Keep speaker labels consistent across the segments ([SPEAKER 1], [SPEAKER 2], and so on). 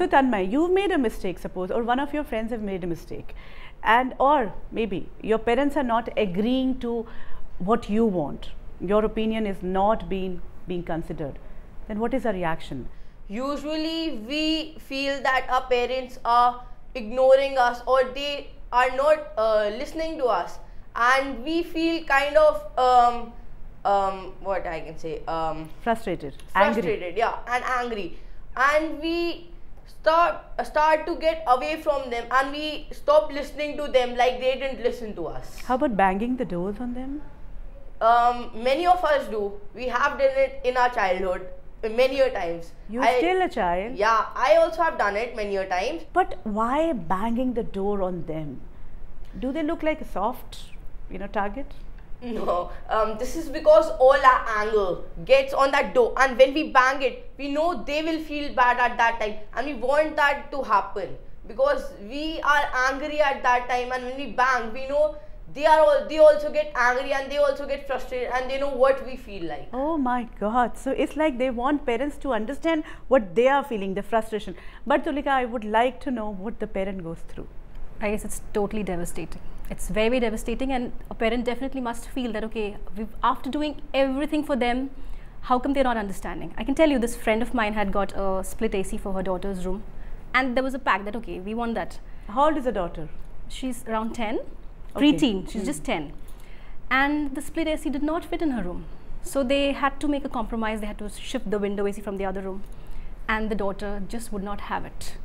[SPEAKER 1] So Tanmay, you've made a mistake, suppose, or one of your friends have made a mistake, and or maybe your parents are not agreeing to what you want. Your opinion is not being considered. Then what is our reaction?
[SPEAKER 2] Usually we feel that our parents are ignoring us, or they are not listening to us, and we feel kind of what I can say,
[SPEAKER 1] Frustrated,
[SPEAKER 2] angry. Yeah, and angry, and we start to get away from them, and we stop listening to them like they didn't listen to us.
[SPEAKER 1] How about banging the doors on them?
[SPEAKER 2] Many of us do. We have done it in our childhood many a times.
[SPEAKER 1] You're still a child.
[SPEAKER 2] Yeah, I also have done it many a times.
[SPEAKER 1] But why banging the door on them? Do they look like a soft, target?
[SPEAKER 2] No, this is because all our anger gets on that door, and when we bang it, we know they will feel bad at that time, and we want that to happen because we are angry at that time, and when we bang, we know they also get angry, and they also get frustrated, and they know what we feel like.
[SPEAKER 1] Oh my God. So it's like they want parents to understand what they are feeling, the frustration. But Tulika, I would like to know what the parent goes through.
[SPEAKER 3] I guess it's totally devastating. It's very, very devastating, and a parent definitely must feel that, okay, after doing everything for them, how come they're not understanding? I can tell you, this friend of mine had got a split AC for her daughter's room, and there was a pact that, okay, we want that.
[SPEAKER 1] How old is the daughter?
[SPEAKER 3] She's around 10,
[SPEAKER 1] okay.
[SPEAKER 3] Preteen, she's just 10. And the split AC did not fit in her room. So they had to make a compromise, they had to shift the window AC from the other room, and the daughter just would not have it.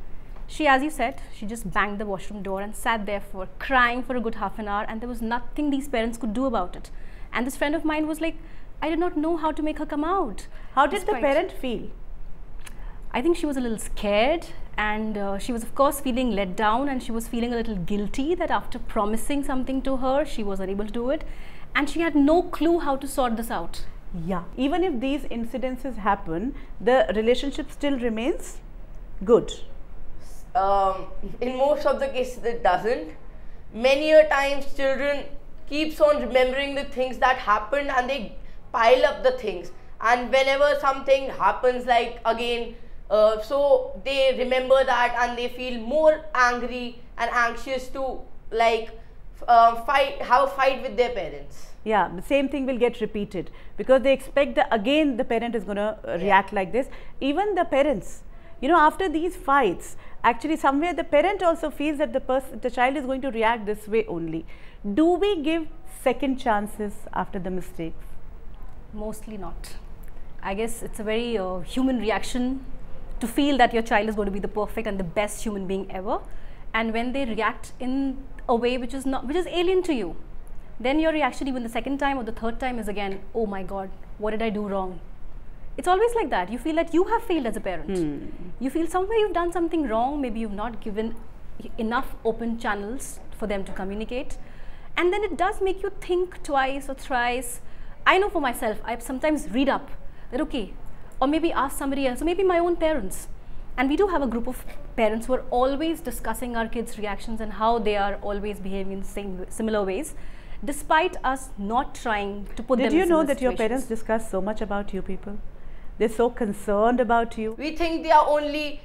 [SPEAKER 3] She, as you said, she just banged the washroom door and sat there for crying for a good half an hour, and there was nothing these parents could do about it. And this friend of mine was like, I did not know how to make her come out.
[SPEAKER 1] How did the parent feel?
[SPEAKER 3] I think she was a little scared, and she was of course feeling let down, and she was feeling a little guilty that after promising something to her, she was unable to do it, and she had no clue how to sort this out.
[SPEAKER 1] Yeah, even if these incidences happen, the relationship still remains good.
[SPEAKER 2] In most of the cases it doesn't. Many a times children keeps on remembering the things that happened, and they pile up the things, and whenever something happens like again, so they remember that, and they feel more angry and anxious to have a fight with their parents.
[SPEAKER 1] Yeah, the same thing will get repeated because they expect that again the parent is going to react like this. Even the parents, after these fights, actually somewhere the parent also feels that the child is going to react this way only. Do we give second chances after the mistakes?
[SPEAKER 3] Mostly not. I guess it's a very human reaction to feel that your child is going to be the perfect and the best human being ever, and when they react in a way which is alien to you, then your reaction even the second time or the third time is again, oh my God, what did I do wrong? It's always like that. You feel that you have failed as a parent. You feel somewhere you've done something wrong, maybe you've not given enough open channels for them to communicate, and then it does make you think twice or thrice. I know for myself, I sometimes read up that, okay, or maybe ask somebody else, or maybe my own parents, and we do have a group of parents who are always discussing our kids' reactions and how they are always behaving in similar ways, despite us not trying to put them in similar situations.
[SPEAKER 1] Did you know that your parents discuss so much about you people? They're so concerned about you.
[SPEAKER 2] We think they are only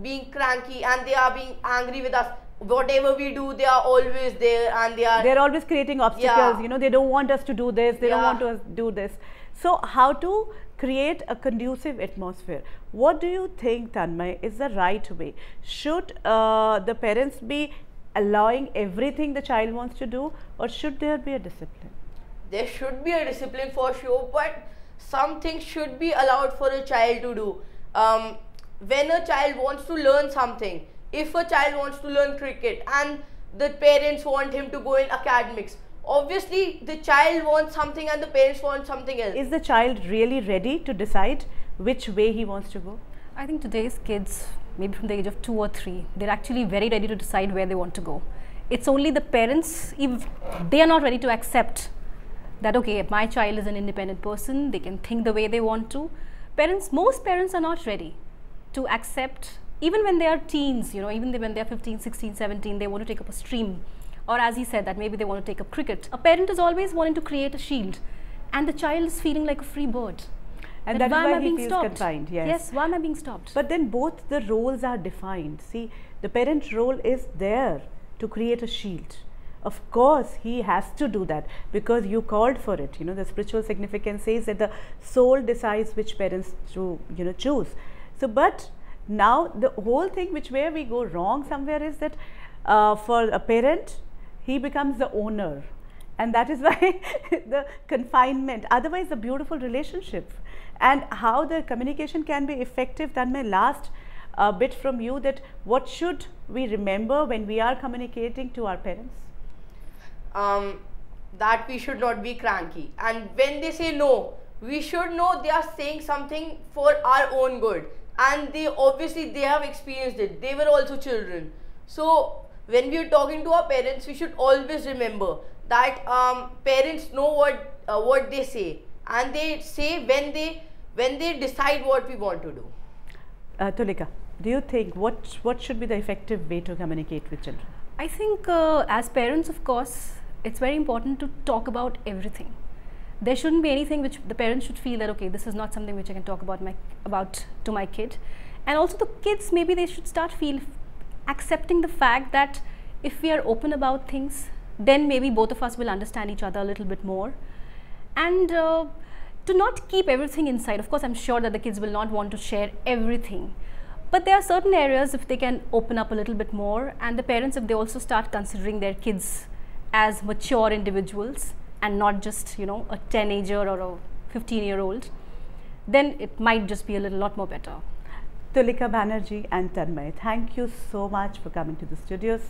[SPEAKER 2] being cranky, and they are being angry with us. Whatever we do, they are always there, and they're
[SPEAKER 1] always creating obstacles.
[SPEAKER 2] Yeah.
[SPEAKER 1] They don't want us to do this, they don't want us to do this. So how to create a conducive atmosphere? What do you think, Tanmay, is the right way? Should the parents be allowing everything the child wants to do, or should there be a discipline?
[SPEAKER 2] There should be a discipline for sure, but some things should be allowed for a child to do. When a child wants to learn something, if a child wants to learn cricket and the parents want him to go in academics, obviously the child wants something and the parents want something else.
[SPEAKER 1] Is the child really ready to decide which way he wants to go?
[SPEAKER 3] I think today's kids, maybe from the age of 2 or 3, they're actually very ready to decide where they want to go. It's only the parents, if they are not ready to accept that, okay, my child is an independent person, they can think the way they want to. Most parents are not ready to accept, even when they are teens, even when they are 15, 16, 17, they want to take up a stream, or as he said, that maybe they want to take up cricket. A parent is always wanting to create a shield, and the child is feeling like a free bird.
[SPEAKER 1] And that is why he feels confined. Yes.
[SPEAKER 3] Yes, why am I being stopped?
[SPEAKER 1] But then both the roles are defined. See, the parent role is there to create a shield. Of course, he has to do that because you called for it. You know, the spiritual significance says that the soul decides which parents to, choose. So, but now the whole thing where we go wrong somewhere is that for a parent, he becomes the owner. And that is why the confinement, otherwise a beautiful relationship. And how the communication can be effective, Tanmay, last bit from you, that what should we remember when we are communicating to our parents?
[SPEAKER 2] That we should not be cranky, and when they say no, we should know they are saying something for our own good, and they have experienced it. They were also children. So when we are talking to our parents, we should always remember that parents know what they say, and they say when they decide what we want to do.
[SPEAKER 1] Tulika, do you think what should be the effective way to communicate with children?
[SPEAKER 3] I think as parents, of course, it's very important to talk about everything. There shouldn't be anything which the parents should feel that, okay, this is not something which I can talk about to my kid. And also the kids, maybe they should start accepting the fact that if we are open about things, then maybe both of us will understand each other a little bit more. And to not keep everything inside. Of course, I'm sure that the kids will not want to share everything. But there are certain areas if they can open up a little bit more, and the parents, if they also start considering their kids as mature individuals and not just, a teenager or a 15-year-old, then it might just be a lot more better.
[SPEAKER 1] Tulika Banerjee and Tanmay, thank you so much for coming to the studios.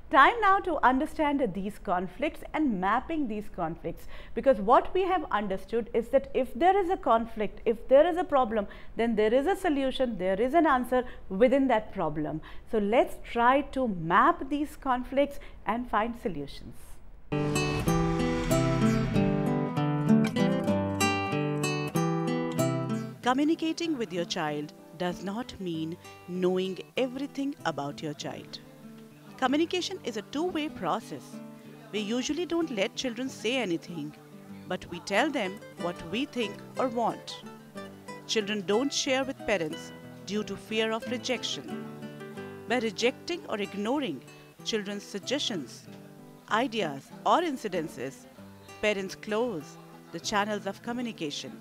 [SPEAKER 1] Time now to understand these conflicts and mapping these conflicts, because what we have understood is that if there is a conflict, if there is a problem, then there is a solution, there is an answer within that problem. So let's try to map these conflicts and find solutions. Communicating with your child does not mean knowing everything about your child. Communication is a two-way process. We usually don't let children say anything, but we tell them what we think or want. Children don't share with parents due to fear of rejection. By rejecting or ignoring children's suggestions, ideas or incidences, parents close the channels of communication.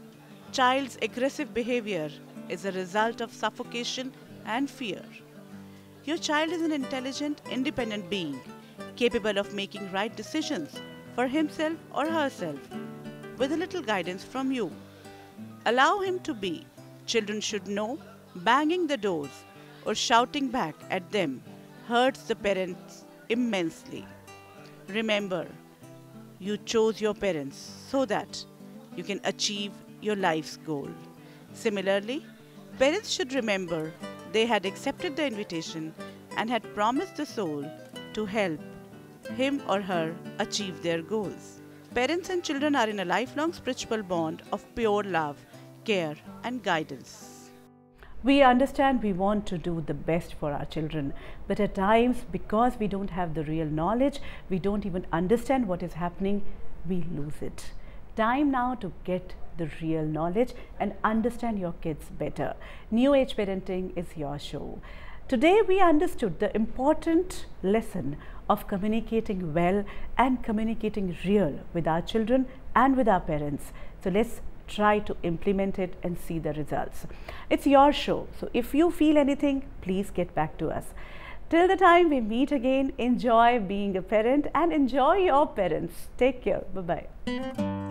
[SPEAKER 1] Child's aggressive behavior is a result of suffocation and fear. Your child is an intelligent, independent being, capable of making right decisions for himself or herself, with a little guidance from you. Allow him to be. Children should know banging the doors or shouting back at them hurts the parents immensely. Remember, you chose your parents so that you can achieve your life's goal. Similarly, parents should remember they had accepted the invitation and had promised the soul to help him or her achieve their goals. Parents and children are in a lifelong spiritual bond of pure love, care, and guidance. We understand we want to do the best for our children, but at times, because we don't have the real knowledge, we don't even understand what is happening, we lose it. Time now to get the real knowledge and understand your kids better. New Age Parenting is your show. Today we understood the important lesson of communicating well and communicating real with our children and with our parents. So let's try to implement it and see the results. It's your show, so if you feel anything, please get back to us. Till the time we meet again, enjoy being a parent and enjoy your parents. Take care. Bye-bye.